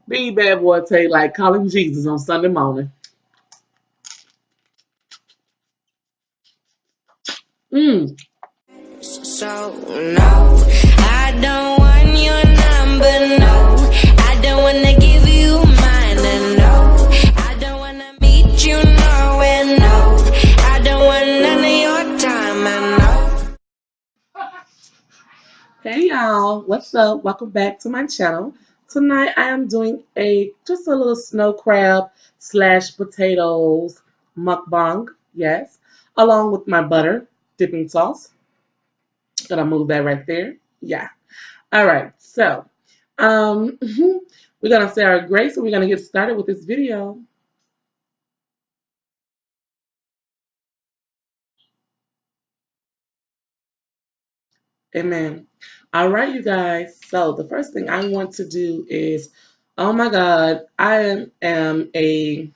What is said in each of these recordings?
These bad boys taste like calling Jesus on Sunday morning. Mmm. So no, I don't want your number, no. I don't wanna give you mine, and no. I don't wanna meet you nowhere, no. I don't want none of your time, and no. Hey y'all, what's up? Welcome back to my channel. Tonight I am doing just a little snow crab slash potatoes mukbang, yes, along with my butter dipping sauce. Gonna move that right there. Yeah. All right. So, we're gonna say our grace and we're gonna get started with this video. Amen. All right, you guys. So the first thing I want to do is, oh my God, I am a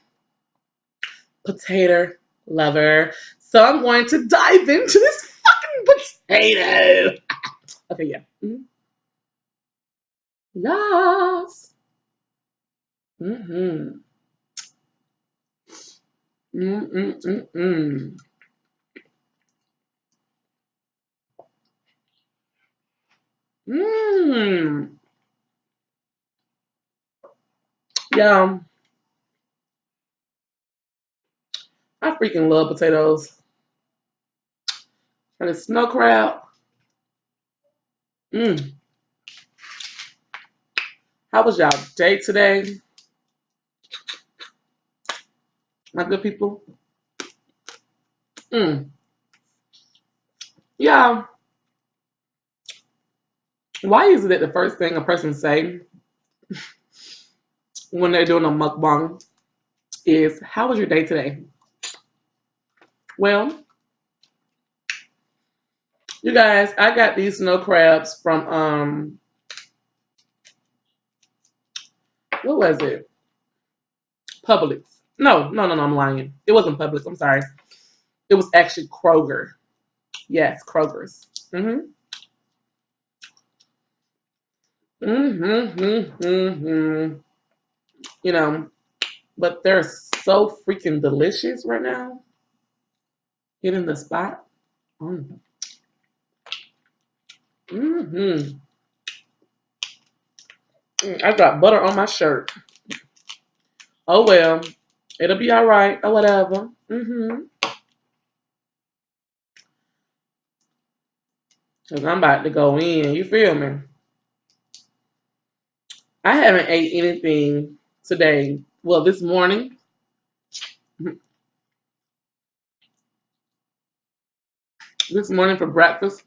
potato lover. So I'm going to dive into this fucking potato. Okay, yeah. Yes. Mm-hmm. Mm-mm-mm-mm. Mmm. Yeah, I freaking love potatoes. And the snow crab. Mm. How was y'all day today, my good people? Mm. Yeah. Why is it that the first thing a person say when they're doing a mukbang is, "How was your day today?" Well, you guys, I got these snow crabs from what was it? Publix. No, I'm lying. It wasn't Publix. I'm sorry. It was actually Kroger. Yes, Kroger's. Mhm. Mhm. Mhm. You know, but they're so freaking delicious right now. Hitting the spot. Mm. Mhm. I got butter on my shirt. Oh well, it'll be all right or whatever. Cause I'm about to go in. You feel me? I haven't ate anything today. Well, this morning. This morning for breakfast.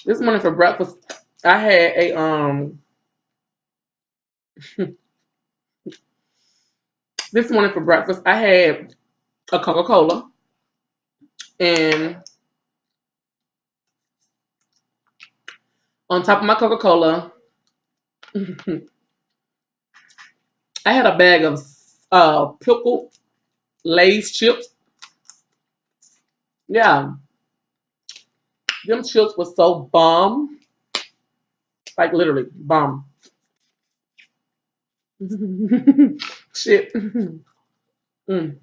This morning for breakfast, I had a. This morning for breakfast, I had a Coca-Cola, and on top of my Coca-Cola, I had a bag of pickled Lay's chips. Yeah, them chips were so bomb, like literally bomb. Shit. Mm.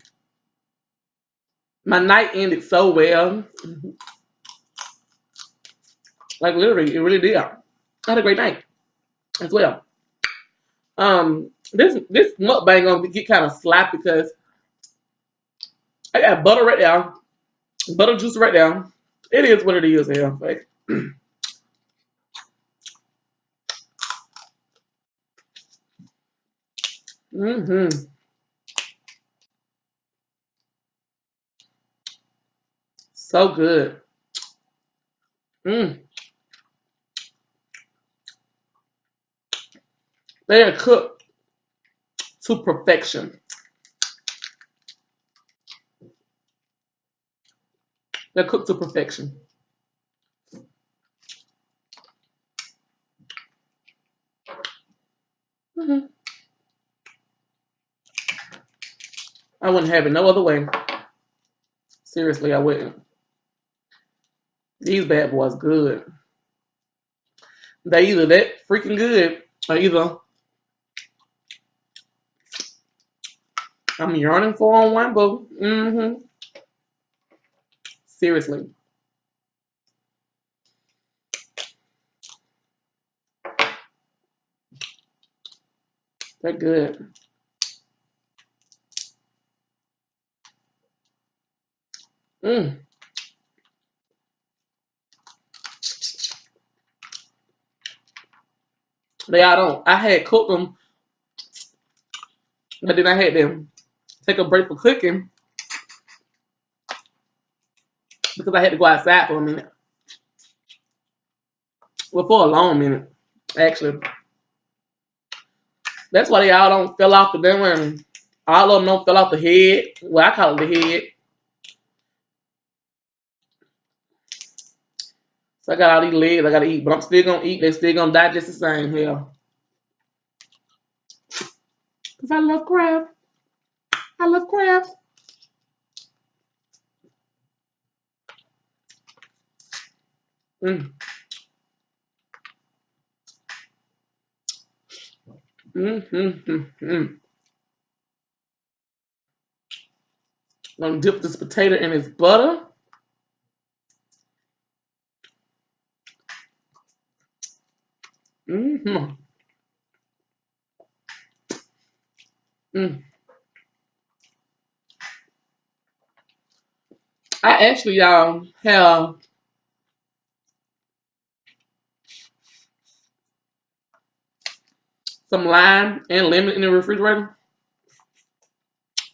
My night ended so well. Like literally, it really did. I had a great night as well. This mukbang gonna get kind of slappy because I got butter right now, butter juice right now. It is what it is, hell. Like, hmm so good. Mm. They are cooked to perfection. They're cooked to perfection. hmm I wouldn't have it no other way. Seriously, I wouldn't. These bad boys good. They either that freaking good or either I'm yearning for one, boo. Seriously. They're good. Mm. They all don't. I had cooked them, but then I had them take a break for cooking because I had to go outside for a minute. Well, for a long minute, actually. That's why they all don't fell off the damn. All of them don't fell off the head. Well, I call it the head. So I got all these legs I gotta eat, but I'm still gonna eat. They're still gonna die just the same here. Cause I love crab. I love crab. Mm. Mm. Gonna dip this potato in its butter. Mm-hmm. Mm. I actually, y'all, have some lime and lemon in the refrigerator.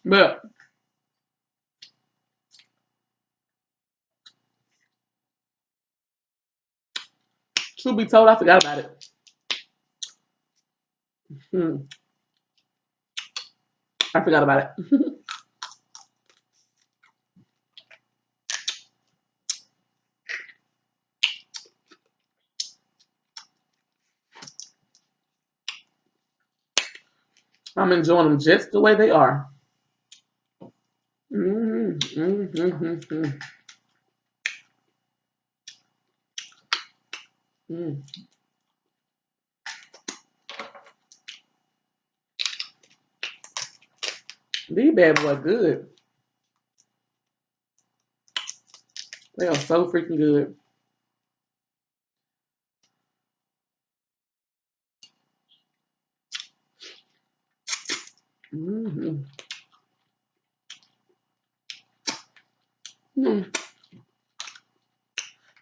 But truth be told, I forgot about it. Mm. I forgot about it. I'm enjoying them just the way they are. Mm. Mm. These bad boys are good. They are so freaking good. Mm-hmm. Mm.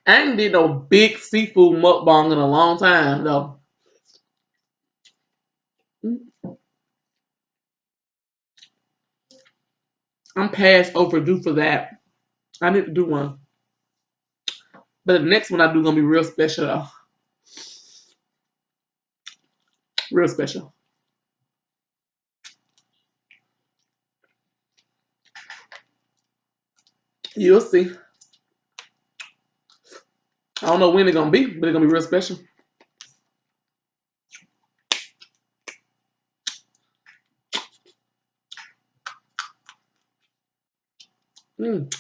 I ain't did no big seafood mukbang in a long time though. Mm. I'm past overdue for that. I need to do one. But the next one I do gonna be real special though. Real special. You'll see. I don't know when it's gonna be, but it's gonna be real special. Mm.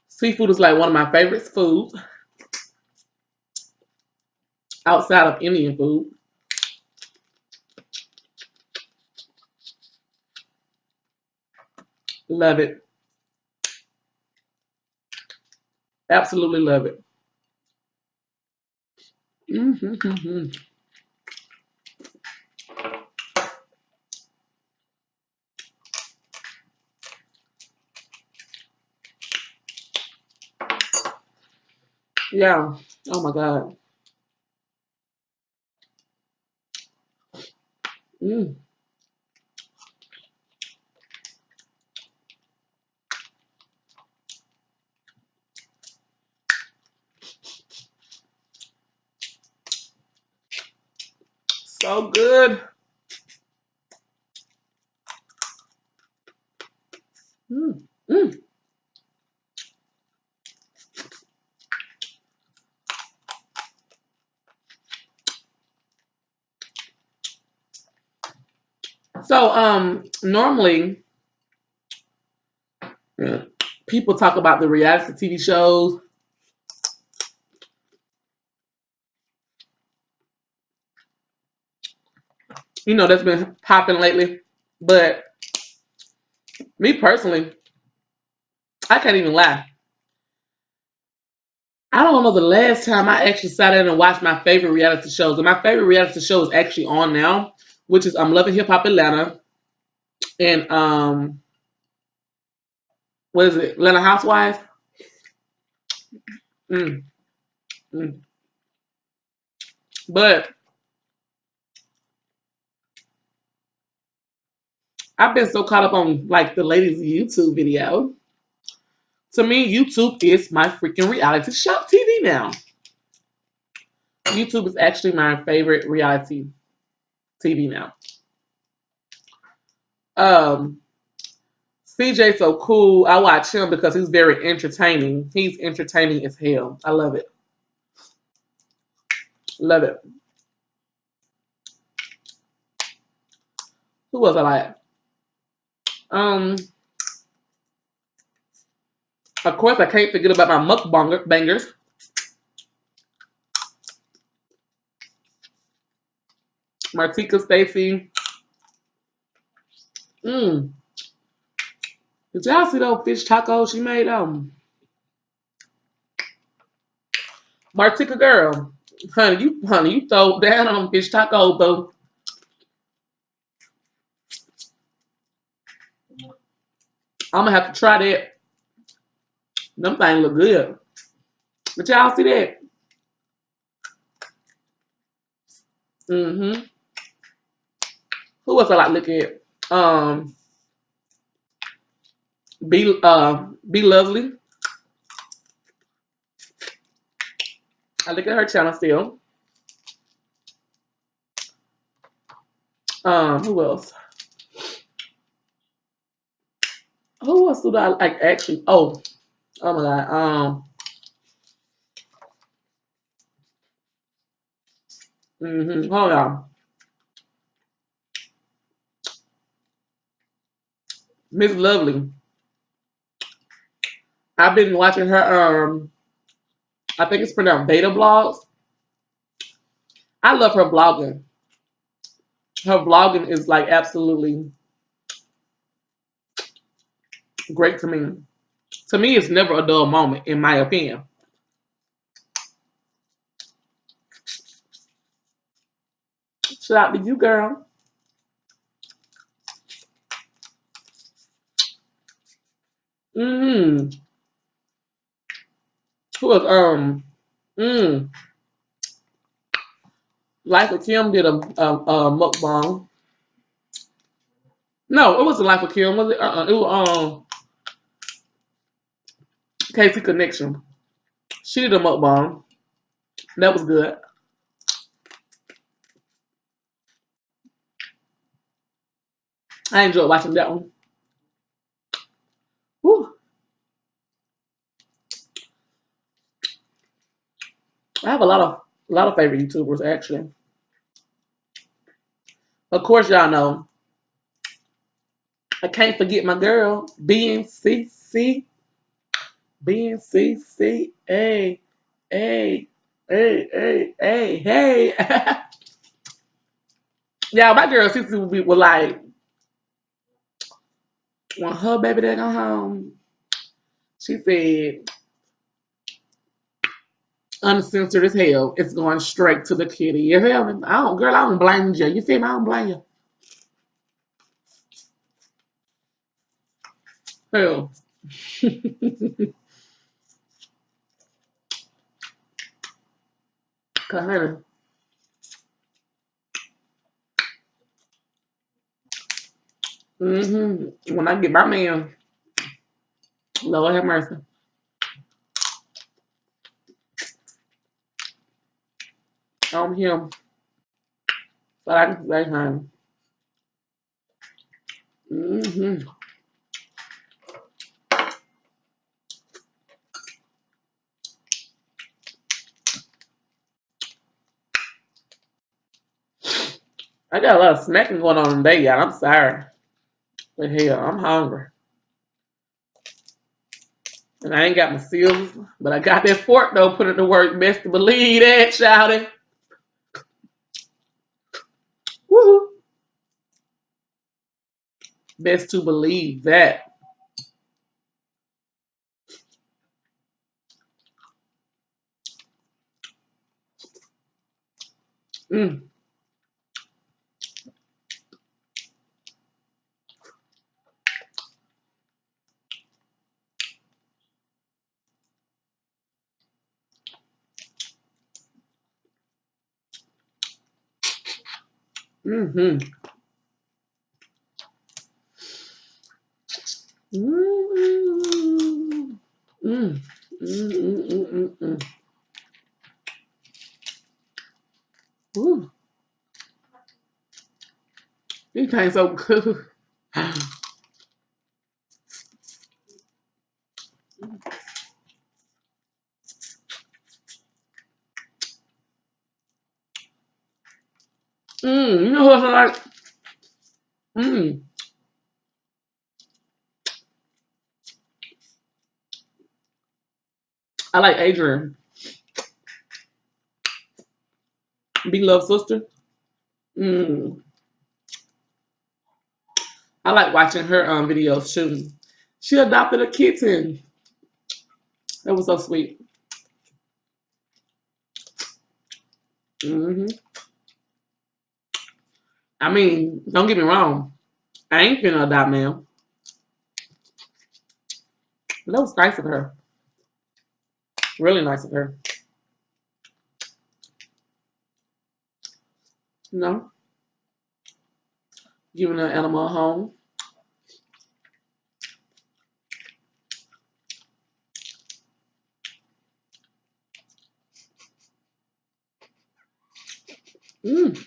Seafood is like one of my favorite foods outside of Indian food. Love it. Absolutely love it. Mm-hmm. Yeah. Oh my God. Mm. So good. Mm. Mm. So normally people talk about the reality TV shows that's been popping lately. But me personally, I can't even lie. I don't know the last time I actually sat in and watched my favorite reality shows. And my favorite reality show is actually on now, which is I'm Loving Hip Hop Atlanta and what is it? Atlanta Housewives. Mm, mm. But I've been so caught up on like the latest YouTube video. To me, YouTube is my freaking reality show TV now. YouTube is actually my favorite reality TV now. Um, CJ so cool. I watch him because he's very entertaining. He's entertaining as hell. I love it. Love it. Who was I like? Um, of course I can't forget about my mukbanger bangers. Martika Stacy. Mm. Did y'all see those fish tacos she made? Martika girl. Honey, you throw down on fish tacos, boo. I'm gonna have to try that. Them things look good. But y'all see that? Mm-hmm. Who else I like look at? Be Lovely. I look at her channel still. Who else? Who else do I like actually? Oh my god. Hold on. Miss Lovely. I've been watching her I think it's pronounced Beta Blogs. I love her blogging. Her vlogging is like absolutely great to me. To me, it's never a dull moment, in my opinion. Shout out to you, girl. Mm. Who was mm. Life of Kim did a mukbang. No, it wasn't Life of Kim. Was it? It was Casey Connection. She did a mukbang. That was good. I enjoyed watching that one. Whew. I have a lot of favorite YouTubers actually. Of course, y'all know I can't forget my girl BNCC. BNCC. Hey, hey, hey, hey, hey, hey. Yeah, my girl Cece was like, when her baby dad come home, she said, uncensored as hell, it's going straight to the kitty. You feel me? I don't blame you. You feel me? I don't blame you. Hell. Cause honey, when I get my man, Lord have mercy on him, so I can say, honey. hmm I got a lot of smacking going on today, y'all. I'm sorry. But hell, I'm hungry. And I ain't got my seals, but I got that fork though, put it to work. Best to believe that, shouting. Woohoo. Best to believe that. Mm. Mm-hmm. Mm. Mm. Mm. Ooh, these taste so good. You know what I like? Mm. I like Adrian, Big Love Sister. Mm. I like watching her videos too. She adopted a kitten. That was so sweet. Hmm. I mean, don't get me wrong. I ain't finna adopt now. But that was nice of her. Really nice of her. You know, giving an animal a home. Mm.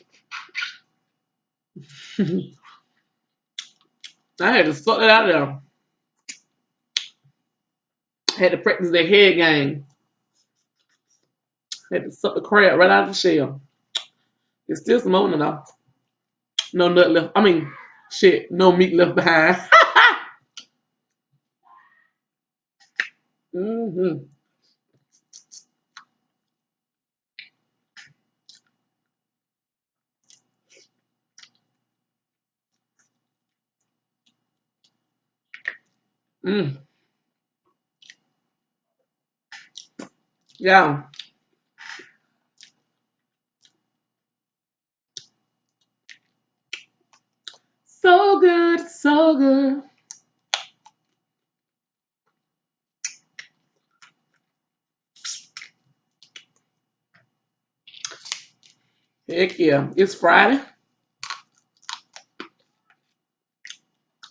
I had to suck it out of there. Had to practice that head game. Had to suck the crab right out of the shell. It's still some more though. No nut left. I mean, shit, no meat left behind. Hmm. Mm. Yeah. So good, so good. Heck yeah. It's Friday.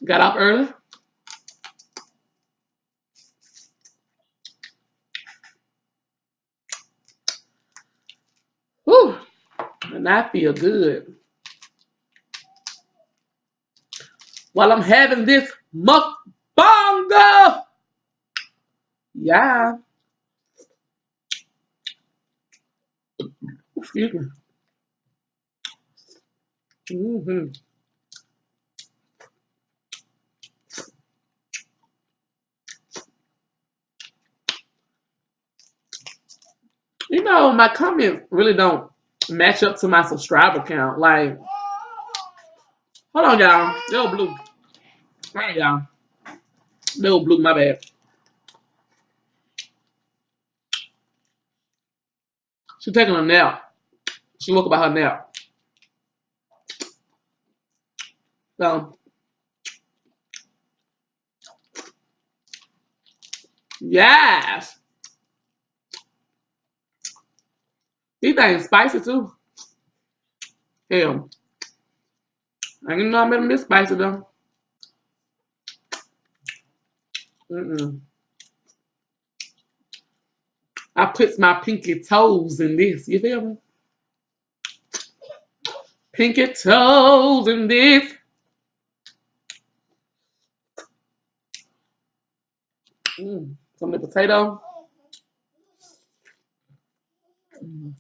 Got up early. Whew. And I feel good. While I'm having this mukbang. Yeah. Excuse me. Hmm. You know, my comments really don't match up to my subscriber count. Like, hold on, y'all. Little blue. Right, y'all. Little blue, my bad. She taking a nap. She woke about her nap. So, yes. These things spicy too. Hell, I didn't know I made them this spicy though. Mm-mm. I put my pinky toes in this. You feel me? Pinky toes in this. Some of the potato. Mm,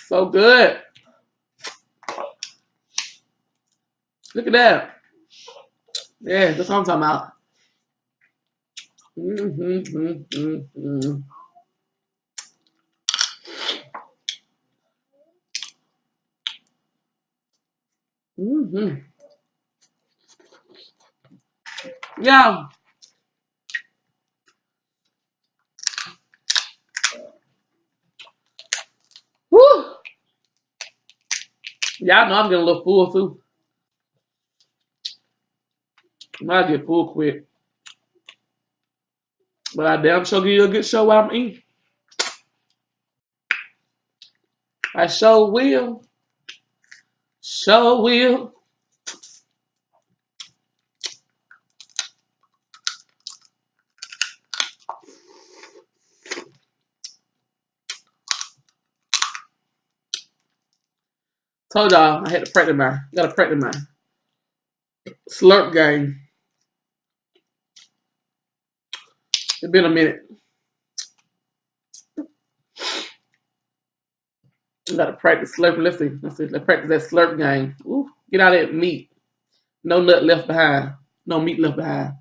so good. Look at that. Yeah, that's what I'm talking about. Mm-hmm. Mm-hmm. Yeah. Woo. Y'all know I'm getting a little full too. I get full quick. But I damn sure give you a good show while I'm eating. I sure will. Sure will. Told y'all I had to practice my gotta practice my slurp game. It's been a minute. Gotta practice slurping. Let's see. Let's practice that slurp game. Ooh, get out of that meat. No nut left behind. No meat left behind.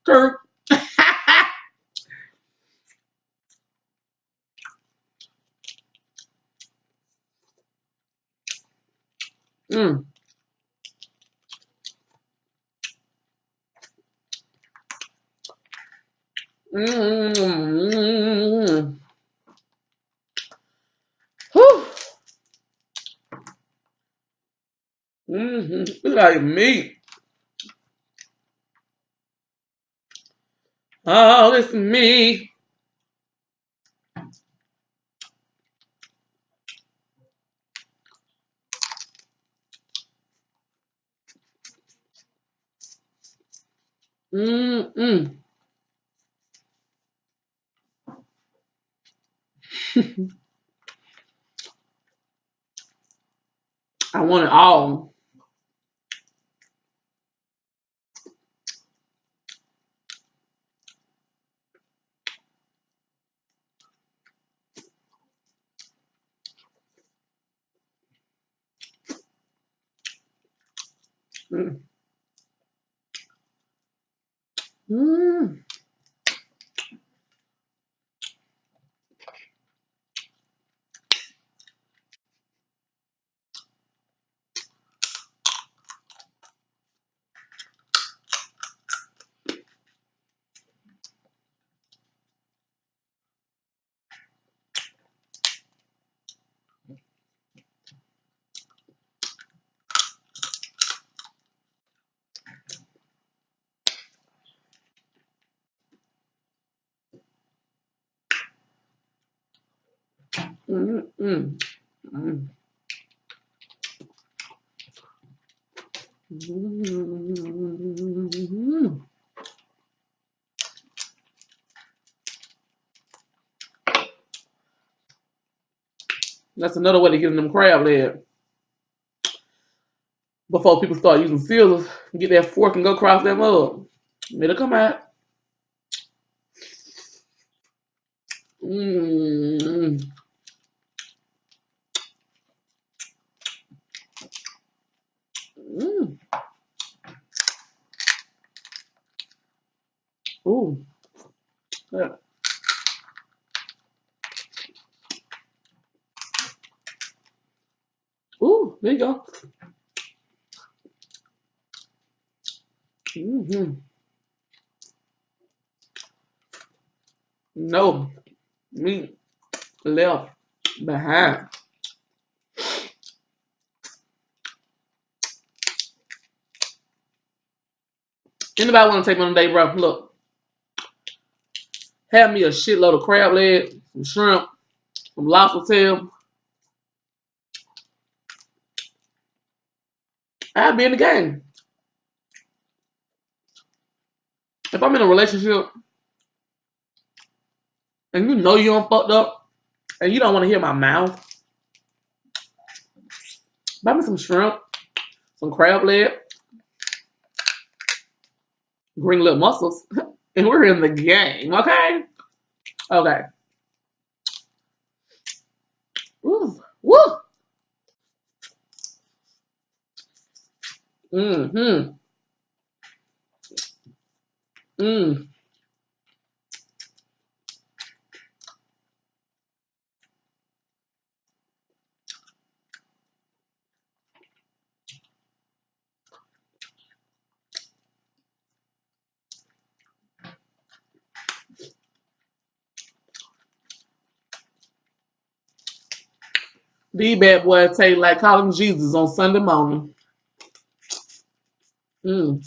Kirk. mm. Mm. Whew. Mm-hmm. Look at meat. Oh, it's me. Mm-mm. I want it all. Mm. Mm. Mm-mm. Mm. Mm. That's another way to get them crab legs. Before people start using scissors, get that fork and go across that mug. It'll come out. Mm. Mm. Ooh. Yeah. Ooh, there you go. Mm-hmm. No meat left behind. Anybody want to take me on a date, bro? Look, have me a shitload of crab leg, some shrimp, some lobster tail. I'll be in the game. If I'm in a relationship and you know you don't fucked up and you don't want to hear my mouth, buy me some shrimp, some crab leg, green little mussels, and we're in the game, okay? Okay. Woo, woo. Mm-hmm. Mm. These bad boys taste like calling Jesus on Sunday morning. Mm.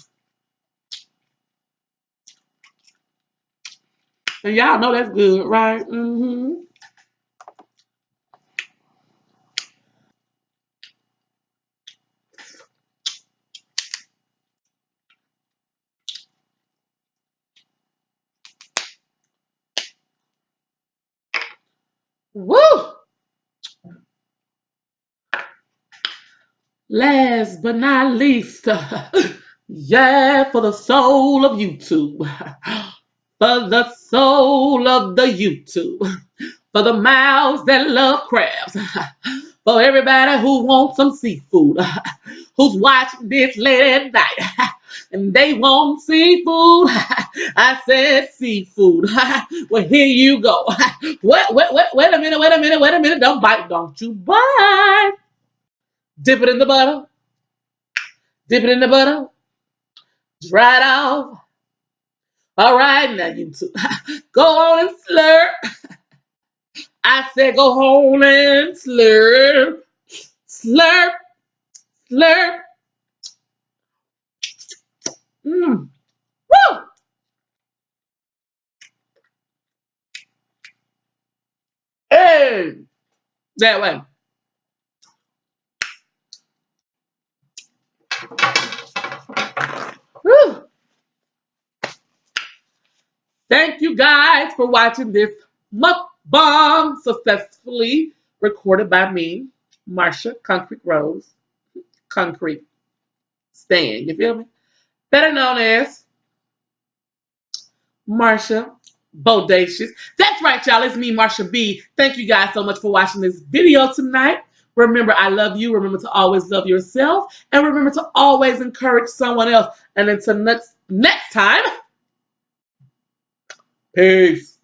And y'all know that's good, right? Mm-hmm. Woo! Last but not least, yeah, for the soul of YouTube. For the soul of the YouTube. For the mouths that love crabs. For everybody who wants some seafood. Who's watching this late at night. And they want seafood. I said seafood. Well, here you go. Wait a minute, wait a minute. Don't bite, don't you bite. Dip it in the butter. Dip it in the butter. Dry it off. All right, now you two. Go on and slurp. I said go on and slurp. Slurp, slurp. Mm. Woo! Hey, that way. Woo. Thank you guys for watching this mukbang successfully recorded by me, Marsha Concrete Rose, Concrete Stand. You feel me? Better known as Marshabodacious. That's right, y'all. It's me, Marsha B. Thank you guys so much for watching this video tonight. Remember, I love you. Remember to always love yourself. And remember to always encourage someone else. And until next time, peace.